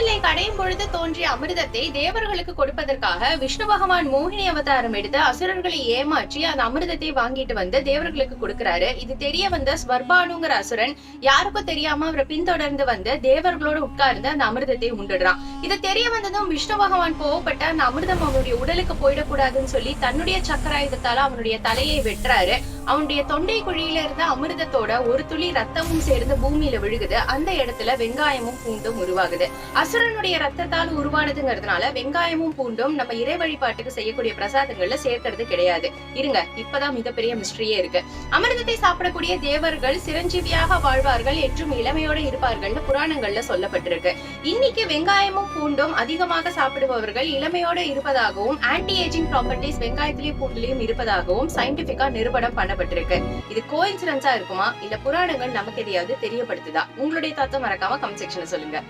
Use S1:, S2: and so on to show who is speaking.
S1: சூழ்நிலை கடையும் பொழுது தோன்றிய அமிர்தத்தை தேவர்களுக்கு கொடுப்பதற்காக விஷ்ணு பகவான் மோகினி அவதாரம் எடுத்து அசுரர்களை ஏமாற்றி அந்த அமிர்தத்தை வாங்கிட்டு வந்து தேவர்களுக்கு கொடுக்கிறாரு. இது தெரிய வந்த ஸ்வர்பானுங்கிற அசுரன் யாருக்கும் தெரியாம அவரை பின்தொடர்ந்து வந்து தேவர்களோட உட்கார்ந்து அந்த அமிர்தத்தை உண்டுடுறான். இது தெரிய வந்ததும் விஷ்ணு பகவான் கோவப்பட்ட அந்த அமிர்தம் அவனுடைய உடலுக்கு போயிடக்கூடாதுன்னு சொல்லி தன்னுடைய சக்கராயுதத்தால அவனுடைய தலையை வெட்டுறாரு. அவனுடைய தொண்டை குழியில இருந்த அமிர்தத்தோட ஒரு துளி ரத்தமும் சேர்ந்து பூமியில விழுகுது. அந்த இடத்துல வெங்காயமும் பூண்டும் உருவாகுது. அசுரனுடைய ரத்தத்தால் உருவானதுங்கிறதுனால வெங்காயமும் பூண்டும் நம்ம இறை வழிபாட்டுக்கு செய்யக்கூடிய பிரசாதங்கள்ல சேர்க்கிறது கிடையாது. இருங்க, இப்பதான் மிகப்பெரிய மிஸ்டரியே இருக்கு. அமிர்தத்தை சாப்பிடக்கூடிய தேவர்கள் சிரஞ்சீவியாக வாழ்வார்கள் என்றும் இளமையோட இருப்பார்கள்னு புராணங்கள்ல சொல்லப்பட்டிருக்கு. இன்னைக்கு வெங்காயமும் பூண்டும் அதிகமாக சாப்பிடுபவர்கள் இளமையோட இருப்பதாகவும் ஆன்டி ஏஜிங் ப்ராப்பர்ட்டிஸ் வெங்காயத்திலயும் பூண்டுலயும் இருப்பதாகவும் சயின்டிபிக்கா நிரூபணம் பண்ணப்பட்டிருக்கு. இது கோஇன்சிடென்ஸா இருக்குமா இல்ல புராணங்கள் நமக்கு எதையாவது தெரியப்படுத்துதா? உங்களுடைய தத்துவம் மறக்காம கமெண்ட் செக்ஷன்ல சொல்லுங்க.